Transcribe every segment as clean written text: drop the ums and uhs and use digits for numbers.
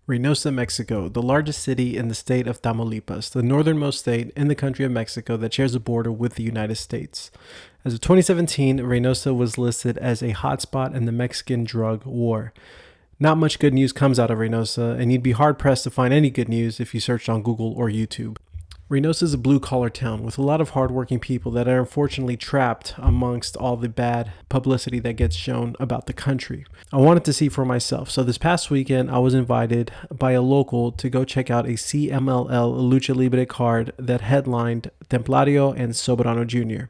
Reynosa, Mexico, the largest city in the state of Tamaulipas, the northernmost state in the country of Mexico that shares a border with the United States. As of 2017, Reynosa was listed as a hotspot in the Mexican drug war. Not much good news comes out of Reynosa, and you'd be hard-pressed to find any good news if you searched on Google or YouTube. Reynosa is a blue-collar town with a lot of hardworking people that are unfortunately trapped amongst all the bad publicity that gets shown about the country. I wanted to see for myself, so this past weekend I was invited by a local to go check out a CMLL Lucha Libre card that headlined Templario and Soberano Jr.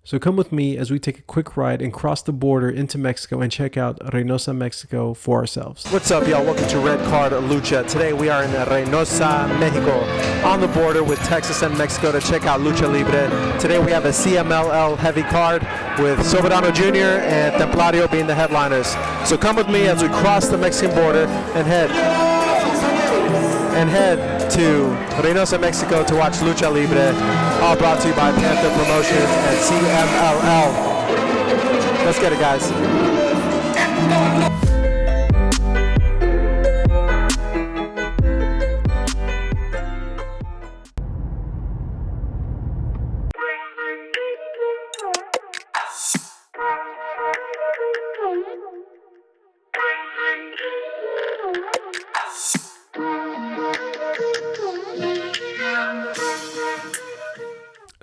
So come with me as we take a quick ride and cross the border into Mexico and check out Reynosa, Mexico for ourselves. What's up, y'all? Welcome to Red Card Lucha. Today we are in Reynosa, Mexico, on the border with Texas and Mexico to check out Lucha Libre. Today we have a CMLL heavy card with Soberano Jr. and Templario being the headliners. So come with me as we cross the Mexican border and head to Reynosa, Mexico to watch Lucha Libre, all brought to you by Panther Promotion and CMLL. Let's get it, guys.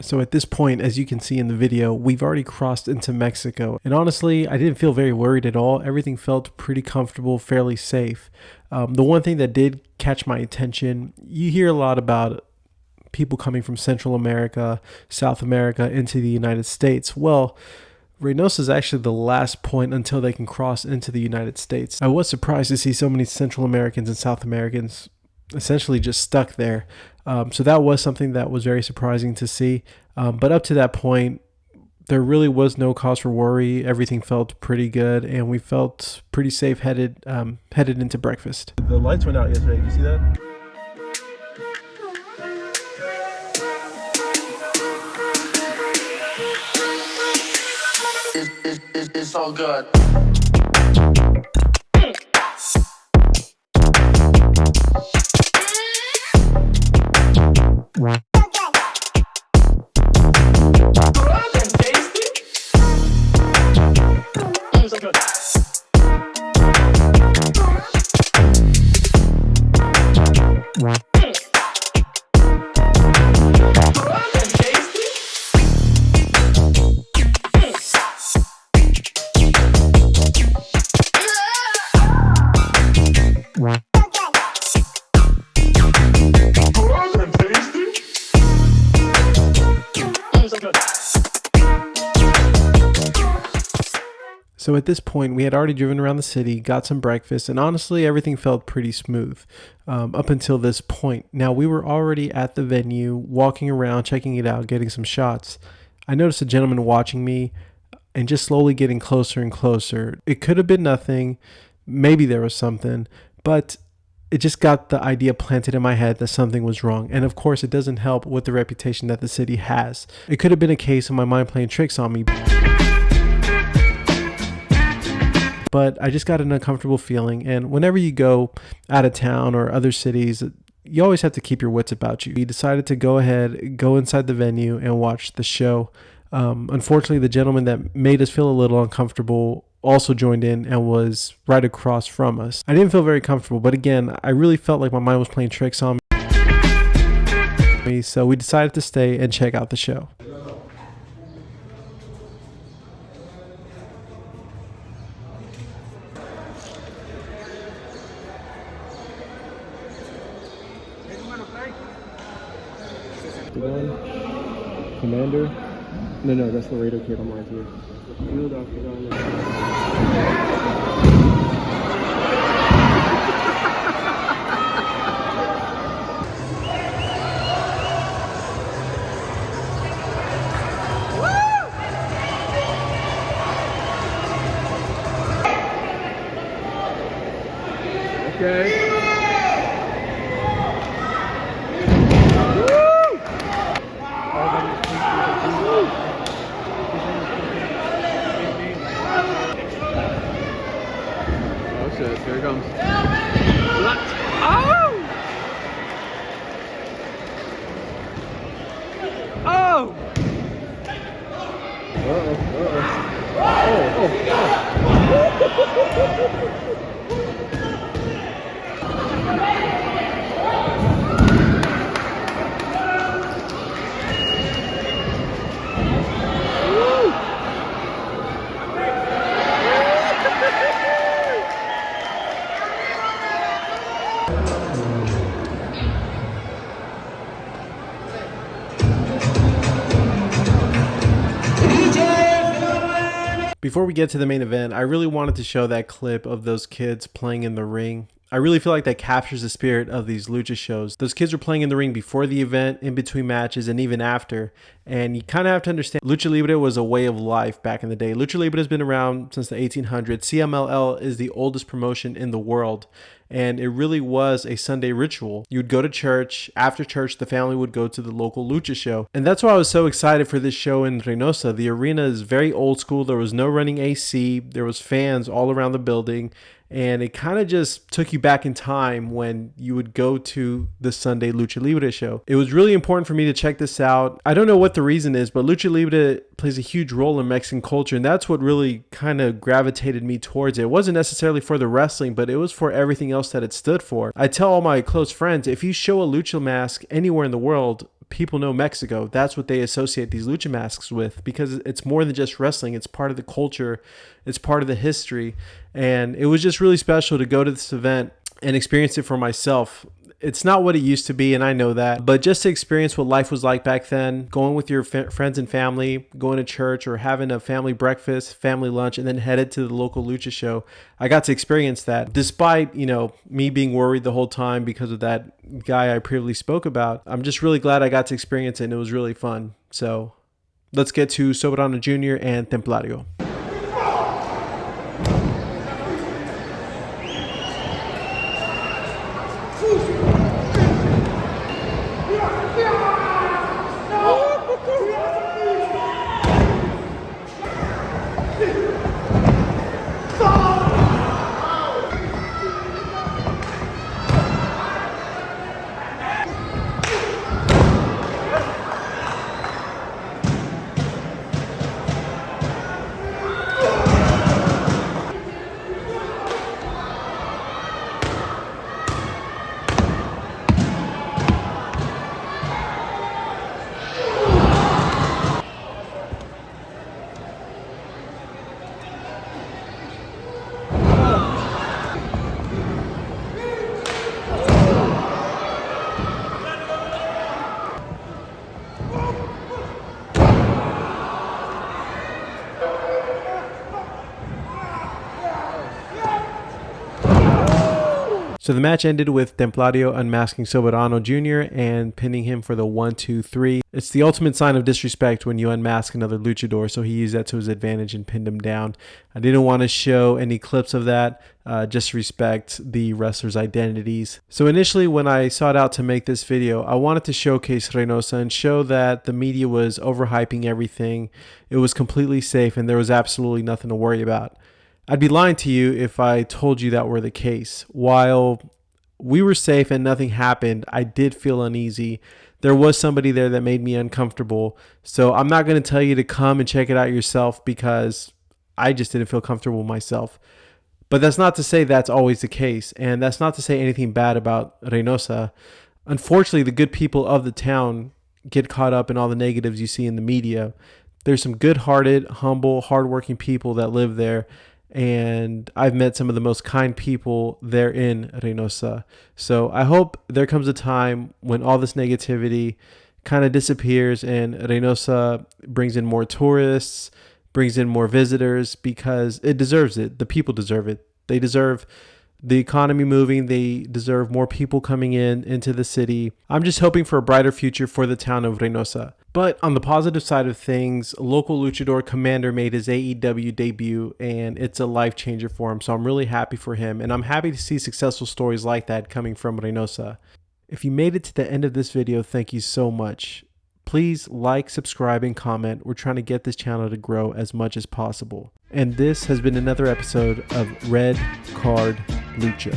So at this point, as you can see in the video, we've already crossed into Mexico. And honestly, I didn't feel very worried at all. Everything felt pretty comfortable, fairly safe. The one thing that did catch my attention, you hear a lot about people coming from Central America, South America into the United States. Well, Reynosa is actually the last point until they can cross into the United States. I was surprised to see so many Central Americans and South Americans essentially just stuck there. So that was something that was very surprising to see. But up to that point, there really was no cause for worry. Everything felt pretty good, and we felt pretty safe headed into breakfast. The lights went out yesterday. Did you see that? It's all good. So at this point, we had already driven around the city, got some breakfast, and honestly, everything felt pretty smooth up until this point. Now, we were already at the venue, walking around, checking it out, getting some shots. I noticed a gentleman watching me and just slowly getting closer and closer. It could have been nothing. Maybe there was something, but it just got the idea planted in my head that something was wrong. And of course, it doesn't help with the reputation that the city has. It could have been a case of my mind playing tricks on me. But I just got an uncomfortable feeling, and whenever you go out of town or other cities, you always have to keep your wits about you. We decided to go inside the venue and watch the show. Unfortunately, the gentleman that made us feel a little uncomfortable also joined in and was right across from us. I didn't feel very comfortable, but again, I really felt like my mind was playing tricks on me, so we decided to stay and check out the show. Commander? No, that's the Laredo kid on mine too. Field Octagon. Okay. That's very Before we get to the main event, I really wanted to show that clip of those kids playing in the ring. I really feel like that captures the spirit of these lucha shows. Those kids were playing in the ring before the event, in between matches, and even after. And you kind of have to understand, Lucha Libre was a way of life back in the day. Lucha Libre has been around since the 1800s. CMLL is the oldest promotion in the world. And it really was a Sunday ritual. You'd go to church. After church, the family would go to the local lucha show. And that's why I was so excited for this show in Reynosa. The arena is very old school. There was no running AC. There was fans all around the building. And it kind of just took you back in time when you would go to the Sunday Lucha Libre show. It was really important for me to check this out. I don't know what the reason is, but Lucha Libre plays a huge role in Mexican culture, and that's what really kind of gravitated me towards it. It wasn't necessarily for the wrestling, but it was for everything else that it stood for. I tell all my close friends, if you show a lucha mask anywhere in the world, people know Mexico. That's what they associate these lucha masks with, because it's more than just wrestling. It's part of the culture. It's part of the history. And it was just really special to go to this event and experience it for myself. It's not what it used to be, and I know that, but just to experience what life was like back then, going with your friends and family, going to church or having a family breakfast, family lunch, and then headed to the local lucha show. I got to experience that. Despite, me being worried the whole time because of that guy I previously spoke about, I'm just really glad I got to experience it, and it was really fun. So let's get to Soberano Jr. and Templario. So the match ended with Templario unmasking Soberano Jr. and pinning him for the 1-2-3. It's the ultimate sign of disrespect when you unmask another luchador, so he used that to his advantage and pinned him down. I didn't want to show any clips of that, just respect the wrestlers' identities. So initially when I sought out to make this video, I wanted to showcase Reynosa and show that the media was overhyping everything. It was completely safe and there was absolutely nothing to worry about. I'd be lying to you if I told you that were the case. While we were safe and nothing happened, I did feel uneasy. There was somebody there that made me uncomfortable. So I'm not going to tell you to come and check it out yourself because I just didn't feel comfortable myself. But that's not to say that's always the case. And that's not to say anything bad about Reynosa. Unfortunately, the good people of the town get caught up in all the negatives you see in the media. There's some good-hearted, humble, hardworking people that live there. And I've met some of the most kind people there in Reynosa. So I hope there comes a time when all this negativity kind of disappears and Reynosa brings in more tourists, brings in more visitors, because it deserves it. The people deserve it. They deserve the economy moving. They deserve more people coming into the city. I'm just hoping for a brighter future for the town of Reynosa. But on the positive side of things, local luchador Commander made his AEW debut, and it's a life changer for him. So I'm really happy for him, and I'm happy to see successful stories like that coming from Reynosa. If you made it to the end of this video, thank you so much. Please like, subscribe, and comment. We're trying to get this channel to grow as much as possible. And this has been another episode of Red Card Lucha.